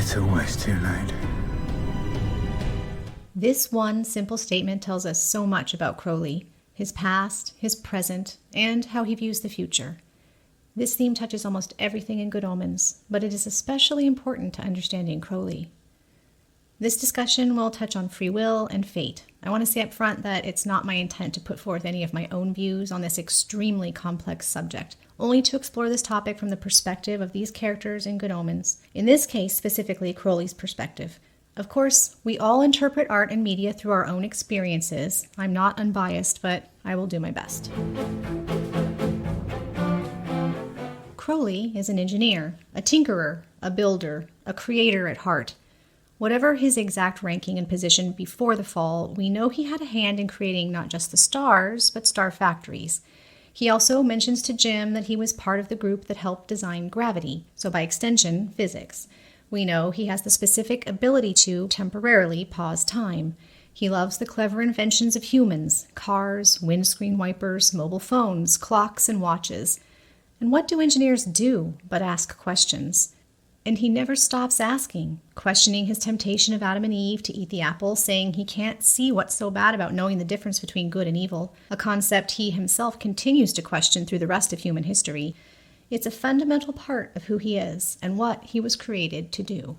It's always too late. This one simple statement tells us so much about Crowley, his past, his present, and how he views the future. This theme touches almost everything in Good Omens, but it is especially important to understanding Crowley. This discussion will touch on free will and fate. I want to say up front that it's not my intent to put forth any of my own views on this extremely complex subject, only to explore this topic from the perspective of these characters in Good Omens, in this case specifically Crowley's perspective. Of course, we all interpret art and media through our own experiences. I'm not unbiased, but I will do my best. Crowley is an engineer, a tinkerer, a builder, a creator at heart. Whatever his exact ranking and position before the fall, we know he had a hand in creating not just the stars, but star factories. He also mentions to Jim that he was part of the group that helped design gravity, so by extension, physics. We know he has the specific ability to temporarily pause time. He loves the clever inventions of humans, cars, windscreen wipers, mobile phones, clocks, and watches. And what do engineers do but ask questions? And he never stops asking, questioning his temptation of Adam and Eve to eat the apple, saying he can't see what's so bad about knowing the difference between good and evil, a concept he himself continues to question through the rest of human history. It's a fundamental part of who he is and what he was created to do.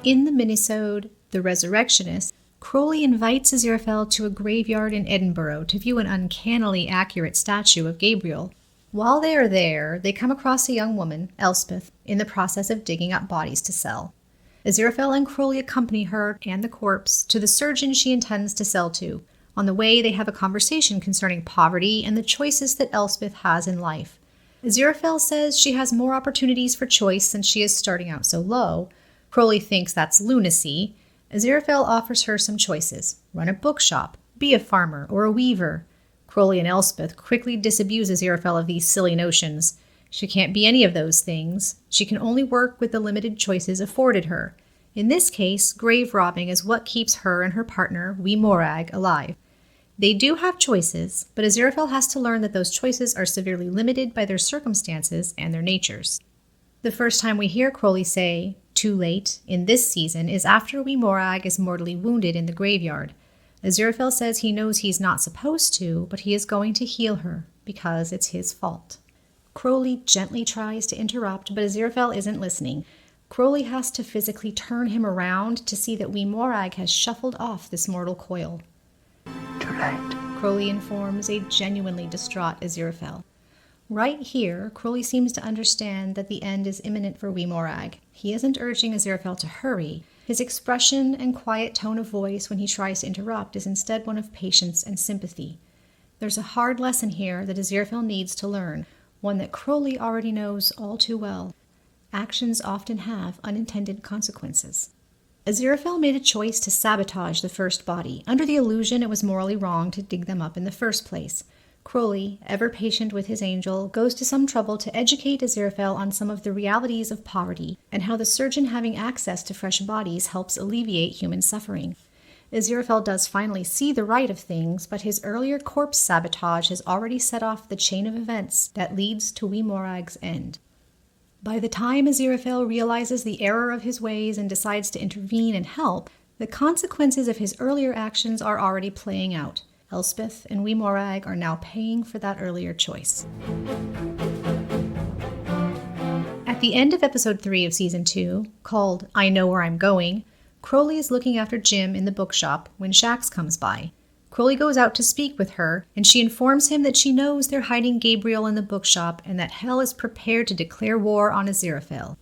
In the minisode, The Resurrectionist, Crowley invites Aziraphale to a graveyard in Edinburgh to view an uncannily accurate statue of Gabriel. While they are there, they come across a young woman, Elspeth, in the process of digging up bodies to sell. Aziraphale and Crowley accompany her and the corpse to the surgeon she intends to sell to. On the way, they have a conversation concerning poverty and the choices that Elspeth has in life. Aziraphale says she has more opportunities for choice since she is starting out so low. Crowley thinks that's lunacy. Aziraphale offers her some choices: run a bookshop, be a farmer, or a weaver. Crowley and Elspeth quickly disabuse Aziraphale of these silly notions. She can't be any of those things. She can only work with the limited choices afforded her. In this case, grave robbing is what keeps her and her partner, Wee Morag, alive. They do have choices, but Aziraphale has to learn that those choices are severely limited by their circumstances and their natures. The first time we hear Crowley say, "too late," in this season is after Wee Morag is mortally wounded in the graveyard. Aziraphale says he knows he's not supposed to, but he is going to heal her, because it's his fault. Crowley gently tries to interrupt, but Aziraphale isn't listening. Crowley has to physically turn him around to see that Wee Morag has shuffled off this mortal coil. Too late. Crowley informs a genuinely distraught Aziraphale. Right here, Crowley seems to understand that the end is imminent for Wee Morag. He isn't urging Aziraphale to hurry. His expression and quiet tone of voice when he tries to interrupt is instead one of patience and sympathy. There's a hard lesson here that Aziraphale needs to learn, one that Crowley already knows all too well. Actions often have unintended consequences. Aziraphale made a choice to sabotage the first body, under the illusion it was morally wrong to dig them up in the first place. Crowley, ever patient with his angel, goes to some trouble to educate Aziraphale on some of the realities of poverty and how the surgeon having access to fresh bodies helps alleviate human suffering. Aziraphale does finally see the right of things, but his earlier corpse sabotage has already set off the chain of events that leads to Wee Morag's end. By the time Aziraphale realizes the error of his ways and decides to intervene and help, the consequences of his earlier actions are already playing out. Elspeth and Wee Morag are now paying for that earlier choice. At the end of episode 3 of season 2, called I Know Where I'm Going, Crowley is looking after Jim in the bookshop when Shax comes by. Crowley goes out to speak with her, and she informs him that she knows they're hiding Gabriel in the bookshop and that hell is prepared to declare war on Aziraphale.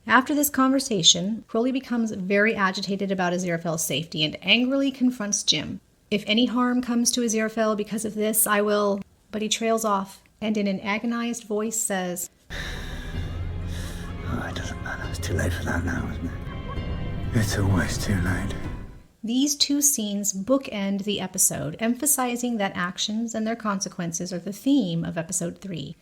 After this conversation, Crowley becomes very agitated about Aziraphale's safety and angrily confronts Jim. If any harm comes to Aziraphale because of this, I will... But he trails off, and in an agonized voice says, Oh, it doesn't matter. It's too late for that now, isn't it? It's always too late. These two scenes bookend the episode, emphasizing that actions and their consequences are the theme of episode 3.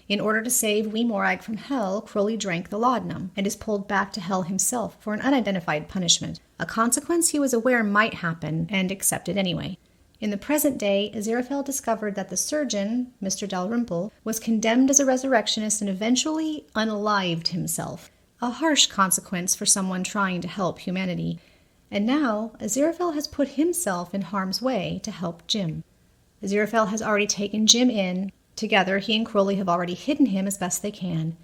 In order to save Wee Morag from hell, Crowley drank the laudanum and is pulled back to hell himself for an unidentified punishment, a consequence he was aware might happen and accepted anyway. In the present day, Aziraphale discovered that the surgeon, Mr. Dalrymple, was condemned as a resurrectionist and eventually unalived himself, a harsh consequence for someone trying to help humanity. And now, Aziraphale has put himself in harm's way to help Jim. Aziraphale has already taken Jim in. Together, he and Crowley have already hidden him as best they can.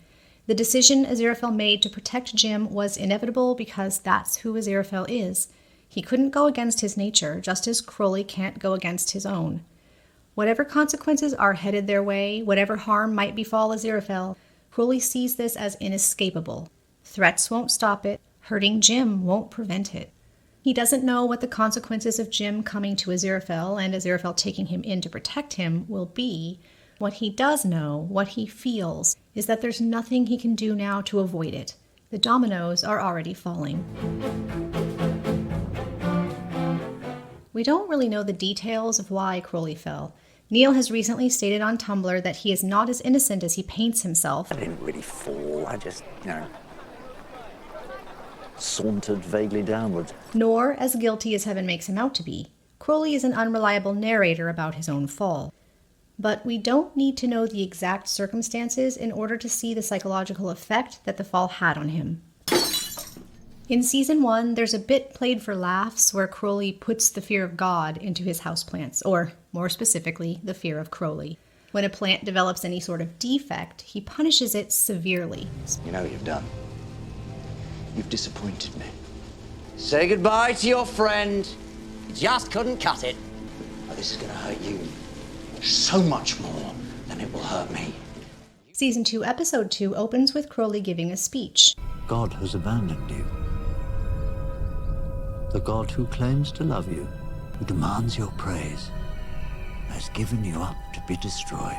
The decision Aziraphale made to protect Jim was inevitable because that's who Aziraphale is. He couldn't go against his nature, just as Crowley can't go against his own. Whatever consequences are headed their way, whatever harm might befall Aziraphale, Crowley sees this as inescapable. Threats won't stop it. Hurting Jim won't prevent it. He doesn't know what the consequences of Jim coming to Aziraphale and Aziraphale taking him in to protect him will be. What he does know, what he feels, is that there's nothing he can do now to avoid it. The dominoes are already falling. We don't really know the details of why Crowley fell. Neil has recently stated on Tumblr that he is not as innocent as he paints himself. I didn't really fall, I just, sauntered vaguely downwards. Nor as guilty as Heaven makes him out to be. Crowley is an unreliable narrator about his own fall. But we don't need to know the exact circumstances in order to see the psychological effect that the fall had on him. In Season 1, there's a bit played for laughs where Crowley puts the fear of God into his houseplants, or, more specifically, the fear of Crowley. When a plant develops any sort of defect, he punishes it severely. You know what you've done? You've disappointed me. Say goodbye to your friend. You just couldn't cut it. Oh, this is going to hurt you so much more than it will hurt me. Season 2, Episode 2 opens with Crowley giving a speech. God has abandoned you. The God who claims to love you, who demands your praise, has given you up to be destroyed.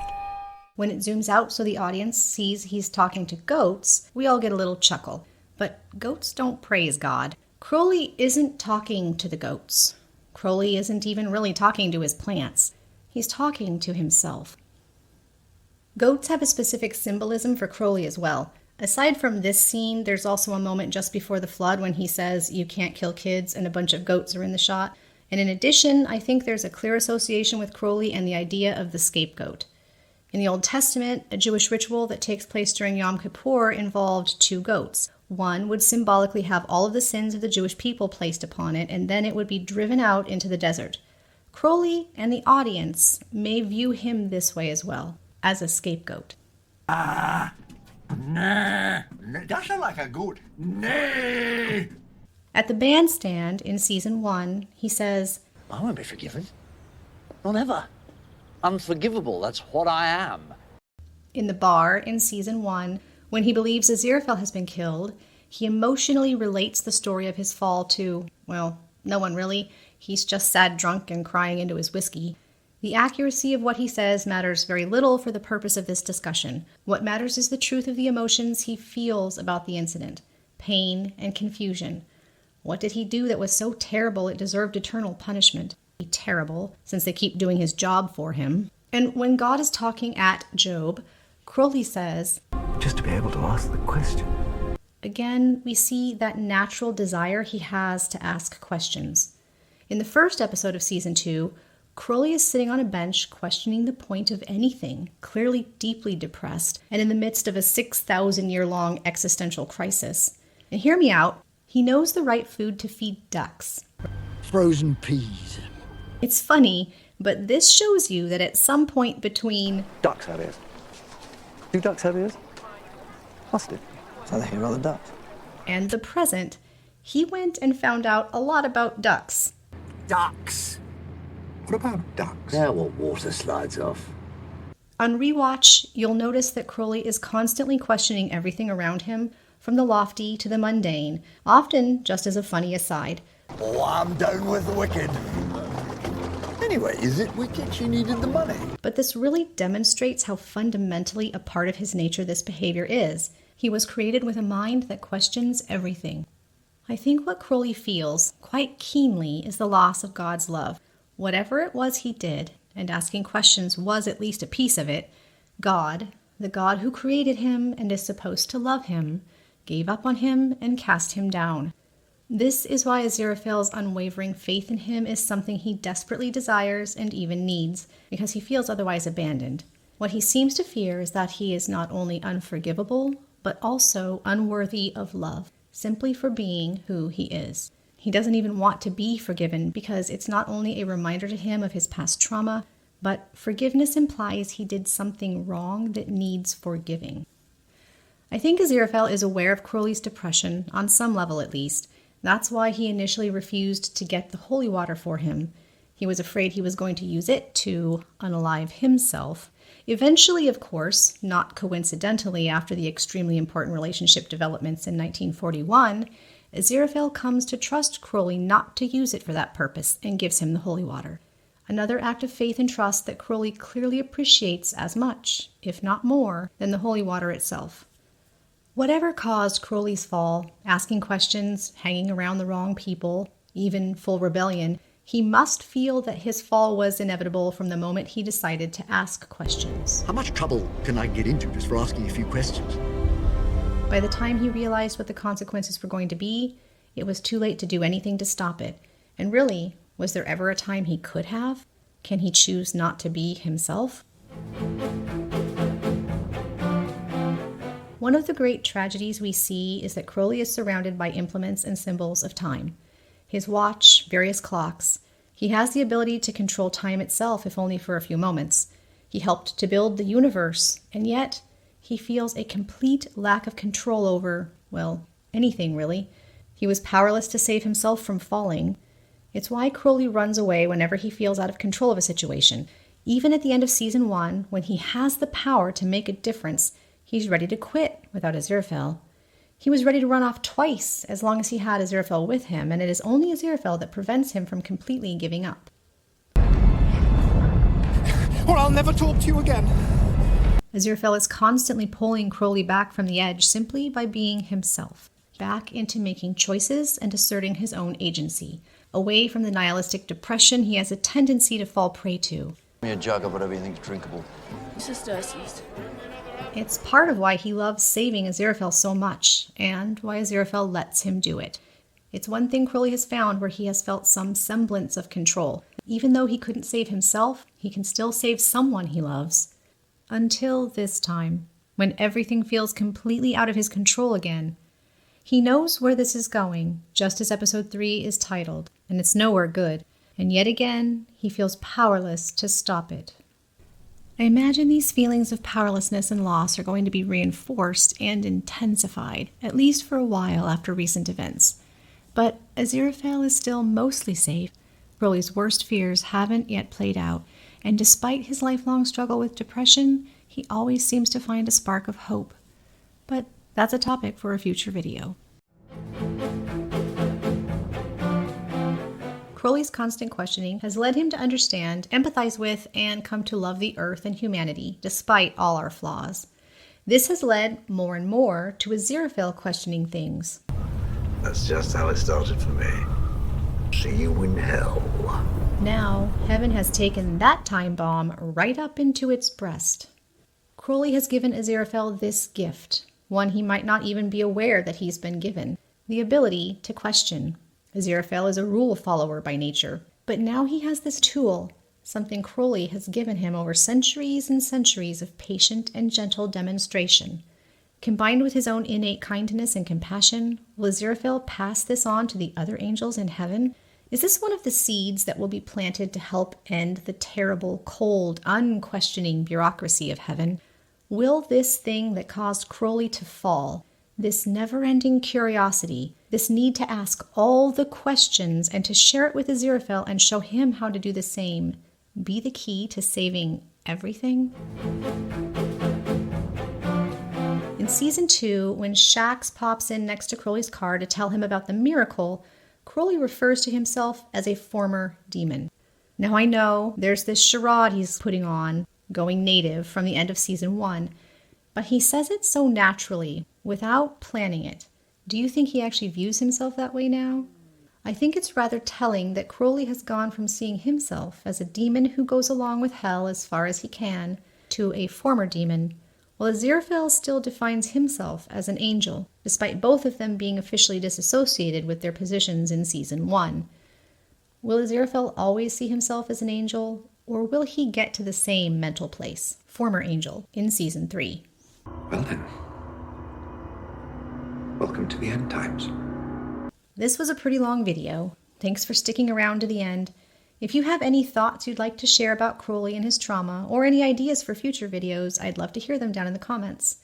When it zooms out so the audience sees he's talking to goats, we all get a little chuckle. But goats don't praise God. Crowley isn't talking to the goats. Crowley isn't even really talking to his plants. He's talking to himself. Goats have a specific symbolism for Crowley as well. Aside from this scene, there's also a moment just before the flood when he says, "You can't kill kids," and a bunch of goats are in the shot. And in addition, I think there's a clear association with Crowley and the idea of the scapegoat. In the Old Testament, a Jewish ritual that takes place during Yom Kippur involved 2 goats. One would symbolically have all of the sins of the Jewish people placed upon it, and then it would be driven out into the desert. Crowley and the audience may view him this way as well, as a scapegoat. Nah, that sounds like a goat. Nay. At the bandstand in Season 1, he says, I won't be forgiven. Not ever. Unforgivable, that's what I am. In the bar in Season 1, when he believes Aziraphale has been killed, he emotionally relates the story of his fall to, well, no one really. He's just sad drunk and crying into his whiskey. The accuracy of what he says matters very little for the purpose of this discussion. What matters is the truth of the emotions he feels about the incident. Pain and confusion. What did he do that was so terrible it deserved eternal punishment? Terrible, since they keep doing his job for him. And when God is talking at Job, Crowley says, Just to be able to ask the question. Again, we see that natural desire he has to ask questions. In the first episode of Season 2, Crowley is sitting on a bench questioning the point of anything, clearly deeply depressed, and in the midst of a 6,000-year-long existential crisis. And hear me out, he knows the right food to feed ducks. Frozen peas. It's funny, but this shows you that at some point between Ducks have ears. Do ducks have ears? Must do. So they hear other ducks. and the present, he went and found out a lot about ducks. Ducks. What about ducks? They're what water slides off. On rewatch, you'll notice that Crowley is constantly questioning everything around him, from the lofty to the mundane, often just as a funny aside. Oh, I'm down with the wicked. Anyway, is it wicked she needed the money? But this really demonstrates how fundamentally a part of his nature this behavior is. He was created with a mind that questions everything. I think what Crowley feels, quite keenly, is the loss of God's love. Whatever it was he did, and asking questions was at least a piece of it, God, the God who created him and is supposed to love him, gave up on him and cast him down. This is why Aziraphale's unwavering faith in him is something he desperately desires and even needs, because he feels otherwise abandoned. What he seems to fear is that he is not only unforgivable, but also unworthy of love, simply for being who he is. He doesn't even want to be forgiven because it's not only a reminder to him of his past trauma, but forgiveness implies he did something wrong that needs forgiving. I think Aziraphale is aware of Crowley's depression, on some level at least. That's why he initially refused to get the holy water for him. He was afraid he was going to use it to unalive himself. Eventually, of course, not coincidentally after the extremely important relationship developments in 1941, Aziraphale comes to trust Crowley not to use it for that purpose and gives him the holy water. Another act of faith and trust that Crowley clearly appreciates as much, if not more, than the holy water itself. Whatever caused Crowley's fall, asking questions, hanging around the wrong people, even full rebellion, he must feel that his fall was inevitable from the moment he decided to ask questions. How much trouble can I get into just for asking a few questions? By the time he realized what the consequences were going to be, it was too late to do anything to stop it. And really, was there ever a time he could have? Can he choose not to be himself? One of the great tragedies we see is that Crowley is surrounded by implements and symbols of time. His watch, various clocks. He has the ability to control time itself, if only for a few moments. He helped to build the universe, and yet he feels a complete lack of control over, well, anything really. He was powerless to save himself from falling. It's why Crowley runs away whenever he feels out of control of a situation. Even at the end of season 1, when he has the power to make a difference, he's ready to quit without Aziraphale. He was ready to run off twice as long as he had Aziraphale with him, and it is only Aziraphale that prevents him from completely giving up. Or I'll never talk to you again. Aziraphale is constantly pulling Crowley back from the edge simply by being himself, back into making choices and asserting his own agency, away from the nihilistic depression he has a tendency to fall prey to. Give me a jug of whatever you think is drinkable. It's just Darcy's. It's part of why he loves saving Aziraphale so much, and why Aziraphale lets him do it. It's one thing Crowley has found where he has felt some semblance of control. Even though he couldn't save himself, he can still save someone he loves. Until this time, when everything feels completely out of his control again. He knows where this is going, just as episode 3 is titled, and it's nowhere good. And yet again, he feels powerless to stop it. I imagine these feelings of powerlessness and loss are going to be reinforced and intensified, at least for a while after recent events. But Aziraphale is still mostly safe. Crowley's worst fears haven't yet played out, and despite his lifelong struggle with depression, he always seems to find a spark of hope. But that's a topic for a future video. Crowley's constant questioning has led him to understand, empathize with, and come to love the earth and humanity, despite all our flaws. This has led more and more to Aziraphale questioning things. That's just how it started for me. See you in hell. Now, heaven has taken that time bomb right up into its breast. Crowley has given Aziraphale this gift, one he might not even be aware that he's been given, the ability to question. Aziraphale is a rule follower by nature, but now he has this tool, something Crowley has given him over centuries and centuries of patient and gentle demonstration. Combined with his own innate kindness and compassion, will Aziraphale pass this on to the other angels in heaven? Is this one of the seeds that will be planted to help end the terrible, cold, unquestioning bureaucracy of heaven? Will this thing that caused Crowley to fall, this never-ending curiosity, this need to ask all the questions and to share it with Aziraphale and show him how to do the same, be the key to saving everything? In season 2, when Shax pops in next to Crowley's car to tell him about the miracle, Crowley refers to himself as a former demon. Now I know there's this charade he's putting on, going native from the end of season 1, but he says it so naturally, without planning it. Do you think he actually views himself that way now? I think it's rather telling that Crowley has gone from seeing himself as a demon who goes along with hell as far as he can, to a former demon, while Aziraphale still defines himself as an angel, despite both of them being officially disassociated with their positions in Season 1. Will Aziraphale always see himself as an angel, or will he get to the same mental place, former angel, in Season 3? Well then, welcome to the end times. This was a pretty long video. Thanks for sticking around to the end. If you have any thoughts you'd like to share about Crowley and his trauma, or any ideas for future videos, I'd love to hear them down in the comments.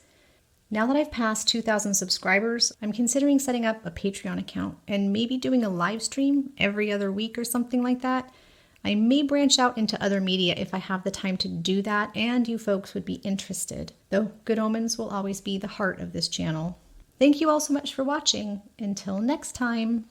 Now that I've passed 2,000 subscribers, I'm considering setting up a Patreon account and maybe doing a live stream every other week or something like that. I may branch out into other media if I have the time to do that and you folks would be interested, though Good Omens will always be the heart of this channel. Thank you all so much for watching. Until next time.